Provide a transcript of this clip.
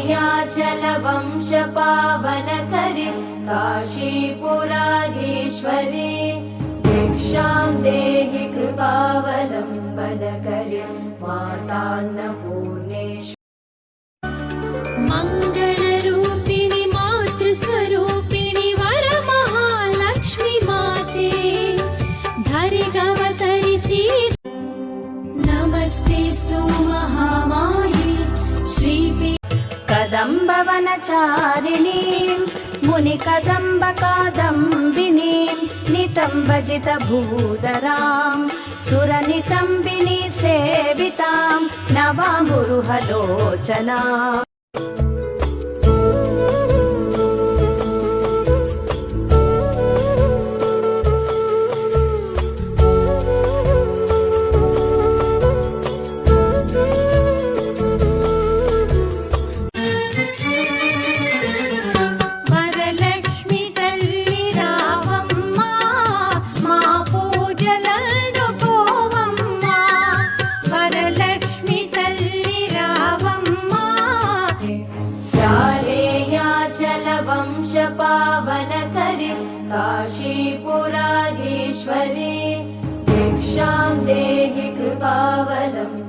याचलवंश पावनकरि काशीपुराधीश्वरि भिक्षां देहि कृपावलम्बनकरि मातान्नपूर्णेश्वरि। मंगलरूपिणि मातृस्वरूपिणि वरमहालक्ष्मी माते धरि गवतरिसि नमस्तेस्तु महामाये श्रीपी कदम्बवनचारिणीं मुनिकदम्ब कादम्बिनीं नितम्बजित भूधरां सुरनितम्बिनी सेवितां नवामुरुहलोचनाम्। वंश पावनकरि काशीपुराधीश्वरि भिक्षां देहि कृपावलम्बनकरि।